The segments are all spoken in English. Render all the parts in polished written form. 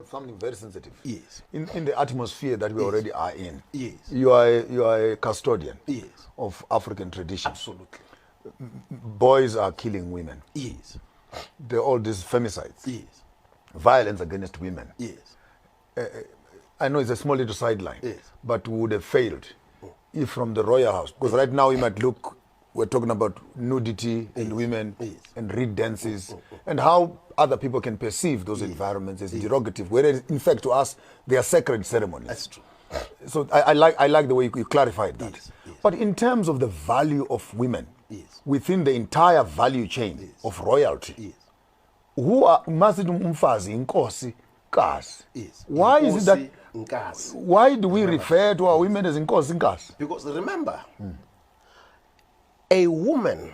something very sensitive. Yes. In the atmosphere that we already are in. Yes. You are a custodian. Yes. Of African tradition. Absolutely. Boys are killing women. Yes. All these femicides. Yes. Violence against women. Yes. I know it's a small little sideline, yes. but would have failed if from the royal house, because right now we might look, we're talking about nudity in women and reed dances and how other people can perceive those environments as derogative, whereas in fact to us they are sacred ceremonies. That's true. So I like the way you clarified that. Yes. But in terms of the value of women within the entire value chain of royalty, who are Umfazi, Nkosi, Nkosi? Yes. Why is it that? Nkosi. Why do we refer to our women as Nkosi, Nkosi? Because remember, a woman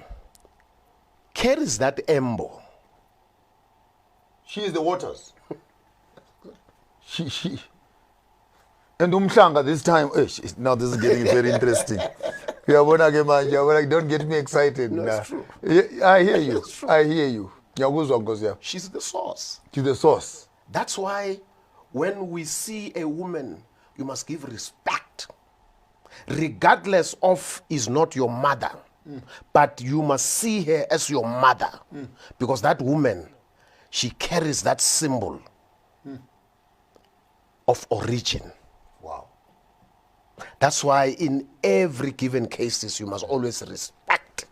carries that ember. She is the waters. she. And Umhlanga this time, now this is getting very interesting. Don't get me excited. No, it's true. I hear you. I hear you. She's the source. She's the source. That's why when we see a woman, you must give respect. Regardless of is not your mother, but you must see her as your mother. Because that woman, she carries that symbol of origin. Wow. That's why in every given cases, you must always respect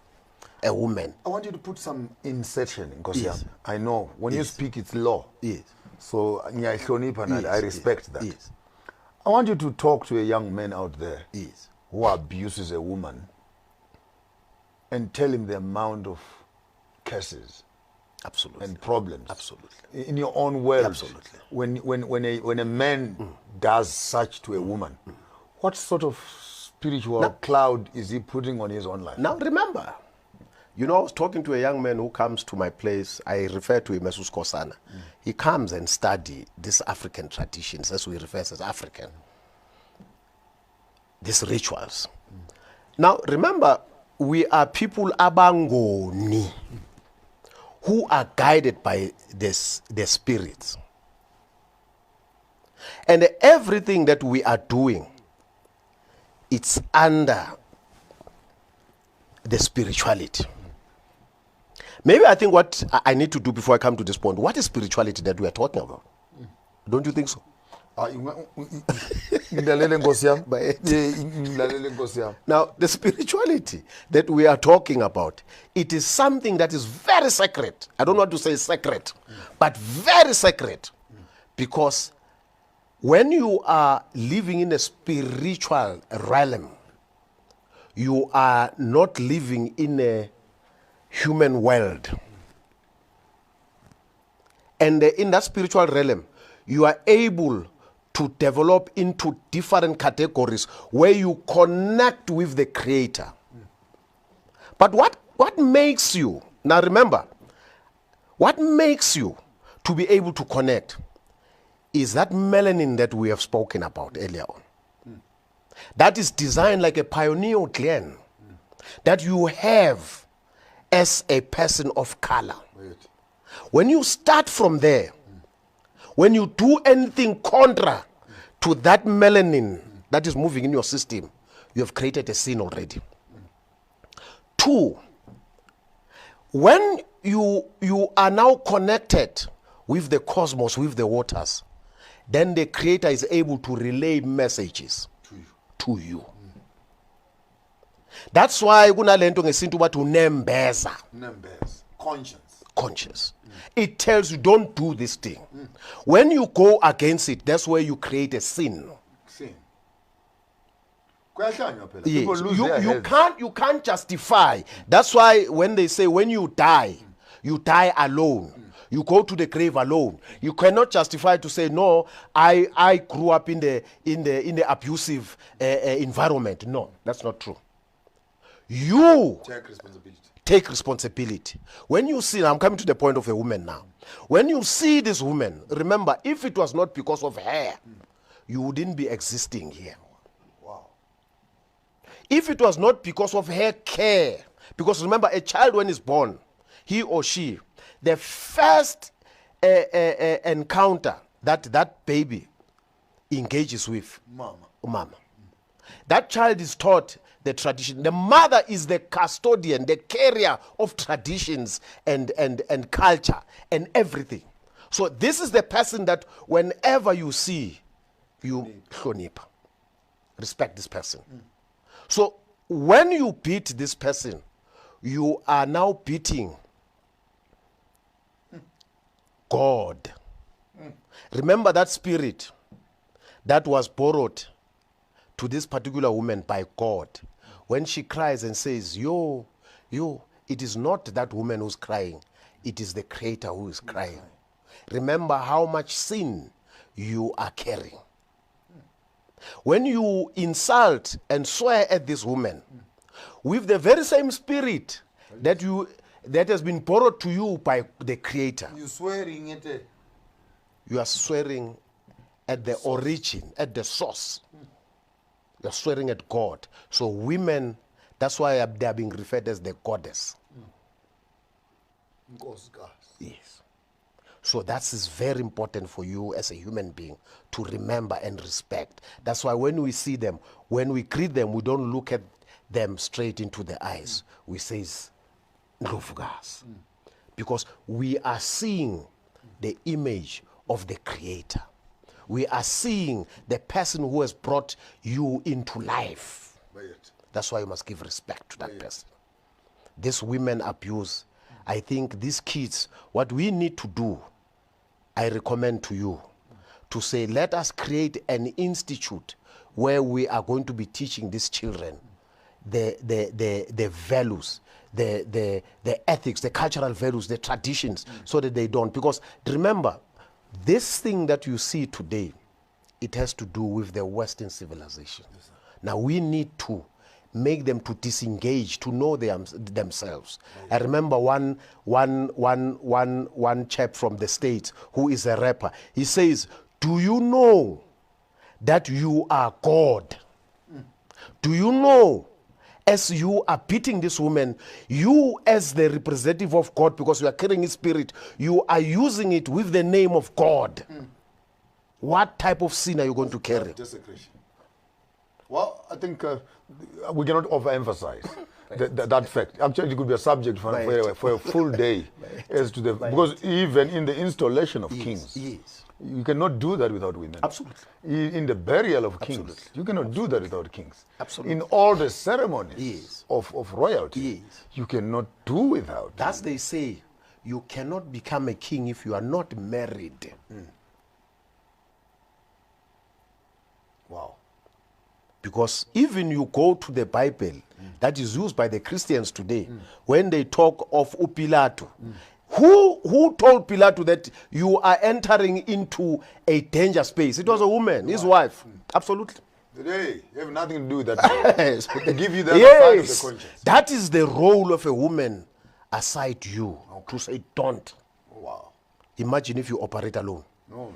a woman. I want you to put some insertion in Nkosi. Yes. I know when you speak it's law. Yes. So I respect that. Yes. I want you to talk to a young man out there Yes. who abuses a woman and tell him the amount of cases Absolutely. and problems. Absolutely. In your own world, Absolutely. when a man does such to a woman, what sort of spiritual cloud is he putting on his own life? Now remember, I was talking to a young man who comes to my place. I refer to him as Uskosana. He comes and study these African traditions, as we refer as African. These rituals. Now remember, we are people abangoni who are guided by the spirits. And everything that we are doing, it's under the spirituality. Maybe I think what I need to do before I come to this point, what is spirituality that we are talking about? Don't you think so? Now, the spirituality that we are talking about, it is something that is very sacred. I don't want to say sacred, but very sacred. Because when you are living in a spiritual realm, you are not living in a human world. And in that spiritual realm, you are able to develop into different categories where you connect with the Creator. But what makes you, now remember, what makes you to be able to connect is that melanin that we have spoken about earlier on. That is designed like a pineal gland that you have as a person of color. When you start from there, when you do anything contra to that melanin that is moving in your system, you have created a sin already. 2, when you are now connected with the cosmos, with the waters, then the Creator is able to relay messages to you. That's why kunalento ngesintu bathi unembeza. Conscience. It tells you don't do this thing. When you go against it, that's where you create a sin. Yes. You can't justify. That's why when they say when you die alone. You go to the grave alone. You cannot justify to say, no, I grew up in the abusive environment. No, that's not true. You take responsibility. When you see, I'm coming to the point of a woman now. When you see this woman, remember, if it was not because of her, you wouldn't be existing here. Wow. If it was not because of her care, because remember, a child when he's born, he or she, the first encounter that baby engages with Mama. mama. That child is taught the tradition. The mother is the custodian, the carrier of traditions and culture and everything. So this is the person that whenever you see, you hlonipha. Respect this person. So when you beat this person, you are now beating God. Remember that spirit that was borrowed to this particular woman by God. When she cries and says, yo, it is not that woman who's crying. It is the Creator who is crying. Remember how much sin you are carrying. When you insult and swear at this woman, with the very same spirit that has been borrowed to you by the Creator, You're swearing at it. you are swearing at the origin, at the source. You're swearing at God. So women, that's why they are being referred as the goddess. Nkosi. Yes. So that is very important for you as a human being to remember and respect. That's why when we see them, when we greet them, we don't look at them straight into the eyes. We say, Ndlovukazi. Because we are seeing the image of the Creator. We are seeing the person who has brought you into life. That's why you must give respect to that person. This women abuse, I think these kids, what we need to do, I recommend to you, to say, let us create an institute where we are going to be teaching these children the values, the ethics, the cultural values, the traditions, so that they don't. Because remember, this thing that you see today, it has to do with the Western civilization. Now we need to make them to disengage, to know themselves. I remember one chap from the States who is a rapper. He says, do you know that you are God? Do you know, as you are beating this woman, you as the representative of God, because you are carrying his spirit, you are using it with the name of God. What type of sin are you going to carry? Desecration. Well, I think we cannot overemphasize that fact. Actually, it could be a subject for a full day, as to the because even in the installation of kings, you cannot do that without women. Absolutely. In the burial of kings, you cannot do that without kings. Absolutely. In all the ceremonies of royalty, you cannot do without. As they say, you cannot become a king if you are not married. Wow. Because even you go to the Bible that is used by the Christians today, when they talk of Pilato, who told Pilato that you are entering into a danger space? It was a woman, his wife. Absolutely. Today, you have nothing to do with that. They give you the other side of the conscience. That is the role of a woman aside you, to say don't. Wow. Imagine if you operate alone. No, man.